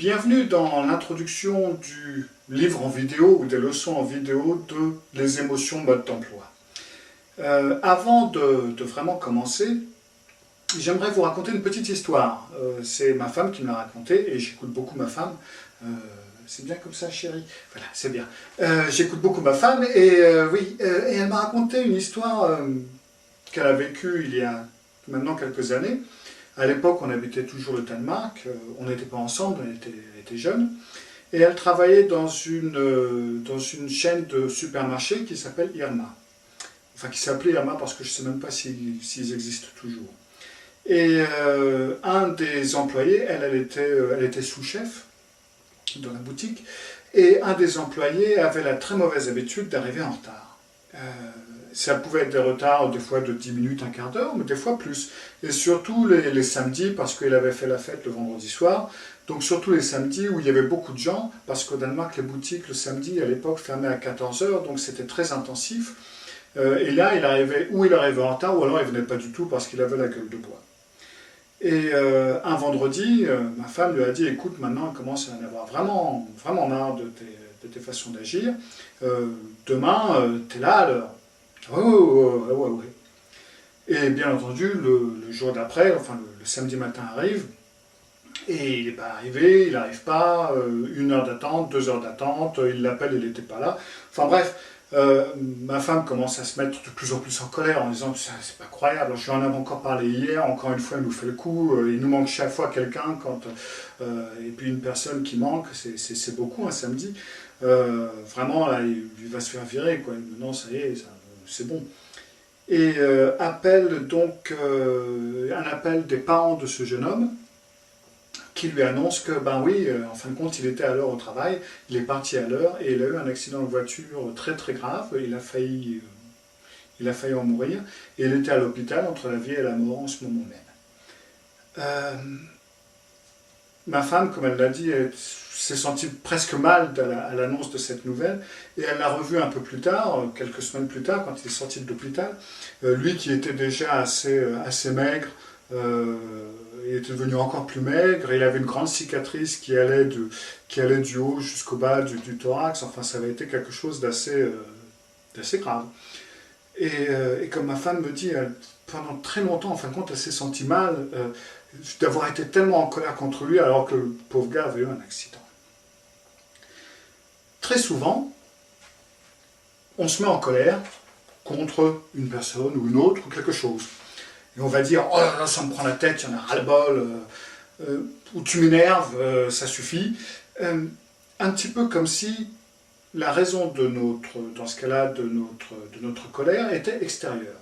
Bienvenue dans l'introduction du livre en vidéo ou des leçons en vidéo de Les émotions mode d'emploi. Avant de vraiment commencer, j'aimerais vous raconter une petite histoire. C'est ma femme qui me l'a racontée et j'écoute beaucoup ma femme. C'est bien comme ça, chérie? Voilà, c'est bien. J'écoute beaucoup ma femme et et elle m'a raconté une histoire qu'elle a vécue il y a maintenant quelques années. À l'époque, on habitait toujours le Danemark, on n'était pas ensemble, elle était jeune, et elle travaillait dans une chaîne de supermarchés qui s'appelle Irma. Enfin, qui s'appelait Irma parce que je ne sais même pas s'ils existent toujours. Et un des employés, elle était sous-chef dans la boutique, et un des employés avait la très mauvaise habitude d'arriver en retard. Ça pouvait être des retards des fois de 10 minutes, un quart d'heure, mais des fois plus. Et surtout les samedis, parce qu'il avait fait la fête le vendredi soir, donc surtout les samedis où il y avait beaucoup de gens, parce qu'au Danemark, les boutiques le samedi à l'époque fermaient à 14 h, donc c'était très intensif. Et là, il arrivait en retard, ou alors il ne venait pas du tout parce qu'il avait la gueule de bois. Et un vendredi, ma femme lui a dit, écoute, maintenant il commence à en avoir vraiment, vraiment marre de tes façons d'agir. Demain, tu es là à l'heure. Oui. Et bien entendu, le jour d'après, enfin le samedi matin arrive, et il n'est pas arrivé, il n'arrive pas, 1 heure d'attente, 2 heures d'attente, il l'appelle, il n'était pas là. Enfin bref, ma femme commence à se mettre de plus en plus en colère en disant c'est pas croyable, je lui en avais encore parlé hier, encore une fois il nous fait le coup, il nous manque chaque fois quelqu'un, et puis une personne qui manque, c'est beaucoup un samedi. Vraiment là, il va se faire virer, quoi. Non, ça y est, c'est bon. Et appelle donc un appel des parents de ce jeune homme qui lui annonce que, ben oui, en fin de compte, il était à l'heure au travail, il est parti à l'heure et il a eu un accident de voiture très très grave, il a failli en mourir, et il était à l'hôpital entre la vie et la mort en ce moment même. Ma femme, comme elle l'a dit, s'est sentie presque mal à l'annonce de cette nouvelle, et elle l'a revu un peu plus tard, quelques semaines plus tard, quand il est sorti de l'hôpital. Lui qui était déjà assez maigre, il était devenu encore plus maigre, il avait une grande cicatrice qui allait du haut jusqu'au bas du thorax, enfin ça avait été quelque chose d'assez grave. Et comme ma femme me dit, pendant très longtemps, en fin de compte, elle s'est sentie mal d'avoir été tellement en colère contre lui alors que le pauvre gars avait eu un accident. Très souvent, on se met en colère contre une personne ou une autre ou quelque chose. Et on va dire, oh là là, ça me prend la tête, il y en a ras-le-bol, ou tu m'énerves, ça suffit. Un petit peu comme si la raison dans ce cas-là, de notre colère était extérieure.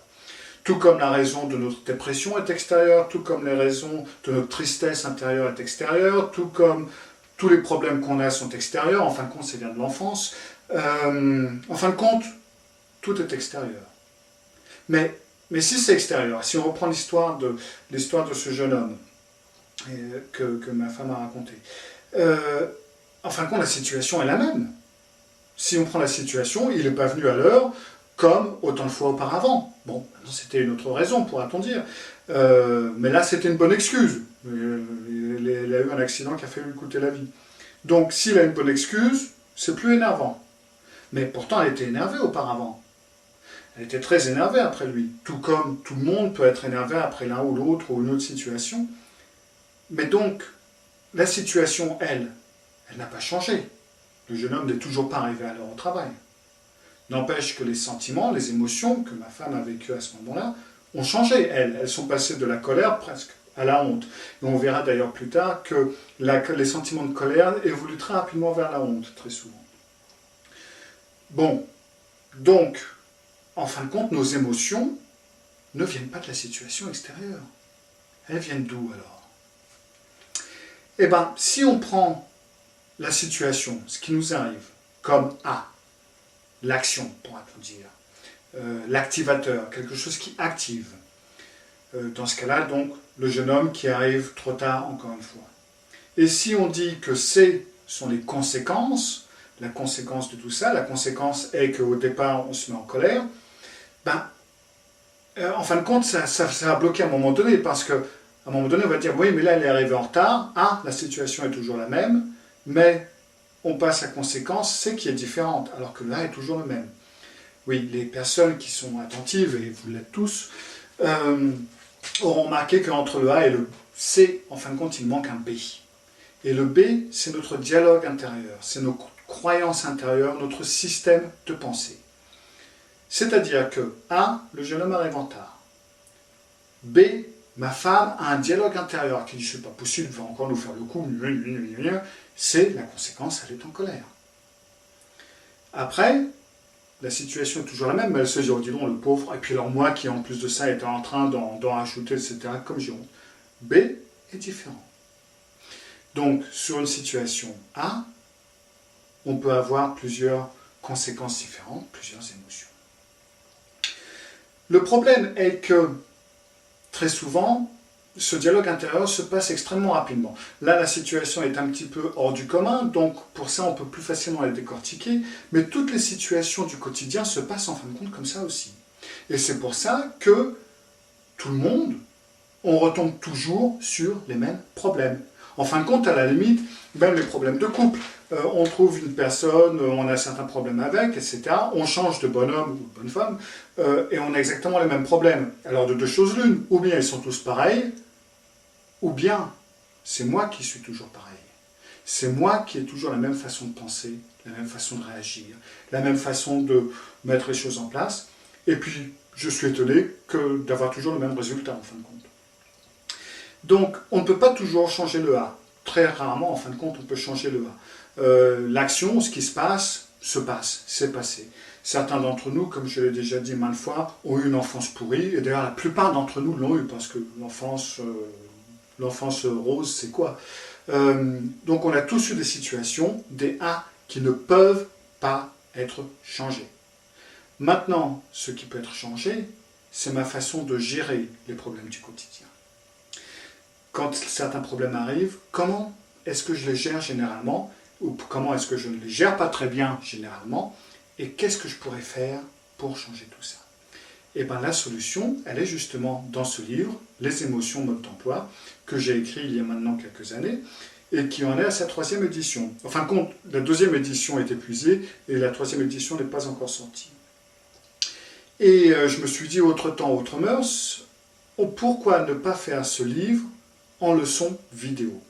Tout comme la raison de notre dépression est extérieure, tout comme les raisons de notre tristesse intérieure est extérieure, tout comme tous les problèmes qu'on a sont extérieurs, en fin de compte c'est bien de l'enfance. En fin de compte, tout est extérieur. Mais si c'est extérieur, si on reprend l'histoire de ce jeune homme que ma femme a raconté, en fin de compte la situation est la même. Si on prend la situation, il n'est pas venu à l'heure comme autant de fois auparavant. Bon, c'était une autre raison, pourra-t-on dire. Mais là, c'était une bonne excuse. Il a eu un accident qui a fait lui coûter la vie. Donc, s'il a une bonne excuse, c'est plus énervant. Mais pourtant, elle était énervée auparavant. Elle était très énervée après lui. Tout comme tout le monde peut être énervé après l'un ou l'autre ou une autre situation. Mais donc, la situation, elle n'a pas changé. Le jeune homme n'est toujours pas arrivé à l'heure au travail. N'empêche que les sentiments, les émotions que ma femme a vécues à ce moment-là ont changé, elles sont passées de la colère presque à la honte. Et on verra d'ailleurs plus tard que les sentiments de colère évoluent très rapidement vers la honte, très souvent. Bon, donc, en fin de compte, nos émotions ne viennent pas de la situation extérieure. Elles viennent d'où alors? Eh bien, si on prend la situation, ce qui nous arrive, comme l'action, pourra-t-on dire, l'activateur, quelque chose qui active. Dans ce cas-là, donc, le jeune homme qui arrive trop tard, encore une fois. Et si on dit que sont les conséquences, la conséquence de tout ça, la conséquence est qu'au départ, on se met en colère, en fin de compte, ça a bloqué à un moment donné, parce que À un moment donné, on va dire, oui, mais là, elle est arrivée en retard. Ah, la situation est toujours la même, mais on passe à conséquence, c'est qui est différente, alors que le A est toujours le même. Oui, les personnes qui sont attentives, et vous l'êtes tous, auront remarqué qu'entre le A et le C, en fin de compte, il manque un B. Et le B, c'est notre dialogue intérieur, c'est nos croyances intérieures, notre système de pensée. C'est-à-dire que A, le jeune homme arrive en retard. B, ma femme a un dialogue intérieur qui dit c'est pas possible, va encore nous faire le coup, c'est la conséquence, elle est en colère. Après, la situation est toujours la même, mais elle se dit, oh, dis donc, le pauvre, et puis alors moi qui en plus de ça était en train d'en rajouter, etc., comme j'ai honte. B est différent. Donc, sur une situation A, on peut avoir plusieurs conséquences différentes, plusieurs émotions. Le problème est que, très souvent, ce dialogue intérieur se passe extrêmement rapidement. Là, la situation est un petit peu hors du commun, donc pour ça, on peut plus facilement la décortiquer, mais toutes les situations du quotidien se passent en fin de compte comme ça aussi. Et c'est pour ça que tout le monde, on retombe toujours sur les mêmes problèmes. En fin de compte, à la limite, même les problèmes de couple. On trouve une personne, on a certains problèmes avec, etc. On change de bonhomme ou de bonne femme, et on a exactement les mêmes problèmes. Alors de deux choses l'une, ou bien ils sont tous pareils, ou bien c'est moi qui suis toujours pareil. C'est moi qui ai toujours la même façon de penser, la même façon de réagir, la même façon de mettre les choses en place, et puis je suis étonné d'avoir toujours le même résultat en fin de compte. Donc, on ne peut pas toujours changer le A. Très rarement, en fin de compte, on peut changer le A. L'action, ce qui se passe, c'est passé. Certains d'entre nous, comme je l'ai déjà dit maintes fois, ont eu une enfance pourrie, et d'ailleurs la plupart d'entre nous l'ont eu, parce que l'enfance rose, c'est quoi? Donc on a tous eu des situations, des A, qui ne peuvent pas être changés. Maintenant, ce qui peut être changé, c'est ma façon de gérer les problèmes du quotidien. Quand certains problèmes arrivent, comment est-ce que je les gère généralement, ou comment est-ce que je ne les gère pas très bien généralement, et qu'est-ce que je pourrais faire pour changer tout ça? Et bien la solution, elle est justement dans ce livre, Les émotions, mode d'emploi, que j'ai écrit il y a maintenant quelques années, et qui en est à sa 3e édition. En fin de compte, la 2e édition est épuisée, et la 3e édition n'est pas encore sortie. Et je me suis dit, autre temps, autre mœurs, pourquoi ne pas faire ce livre en leçon vidéo?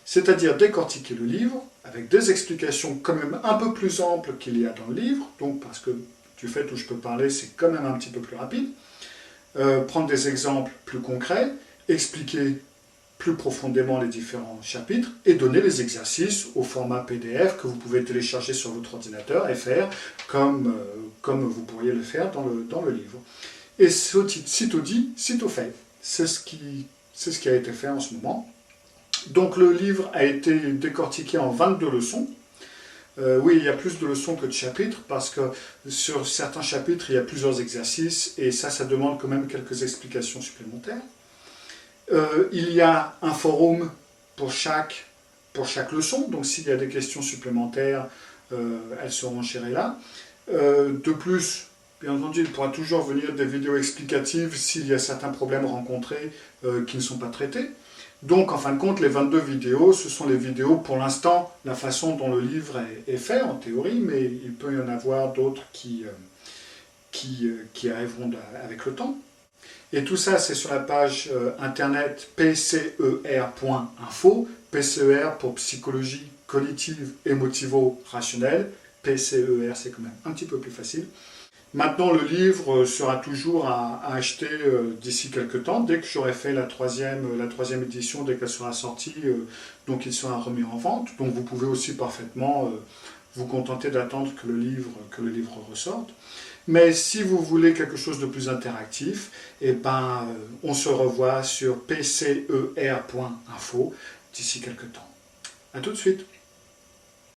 C'est-à-dire décortiquer le livre avec des explications quand même un peu plus amples qu'il y a dans le livre, donc parce que du fait où je peux parler, c'est quand même un petit peu plus rapide, prendre des exemples plus concrets, expliquer plus profondément les différents chapitres et donner les exercices au format PDF que vous pouvez télécharger sur votre ordinateur et faire comme vous pourriez le faire dans le livre. Et sitôt dit, sitôt fait. C'est ce qui a été fait en ce moment. Donc le livre a été décortiqué en 22 leçons. Oui, il y a plus de leçons que de chapitres, parce que sur certains chapitres, il y a plusieurs exercices, et ça demande quand même quelques explications supplémentaires. Il y a un forum pour chaque leçon, donc s'il y a des questions supplémentaires, elles seront gérées là. De plus, bien entendu, il pourra toujours venir des vidéos explicatives s'il y a certains problèmes rencontrés qui ne sont pas traités. Donc, en fin de compte, les 22 vidéos, ce sont les vidéos, pour l'instant, la façon dont le livre est fait, en théorie, mais il peut y en avoir d'autres qui arriveront avec le temps. Et tout ça, c'est sur la page internet pcer.info, PCER pour psychologie cognitive émotivo-rationnelle. PCER, c'est quand même un petit peu plus facile. Maintenant, le livre sera toujours à acheter d'ici quelques temps, dès que j'aurai fait la troisième édition, dès qu'elle sera sortie, donc il sera remis en vente. Donc vous pouvez aussi parfaitement vous contenter d'attendre que le livre ressorte. Mais si vous voulez quelque chose de plus interactif, eh ben, on se revoit sur pcer.info d'ici quelques temps. A tout de suite.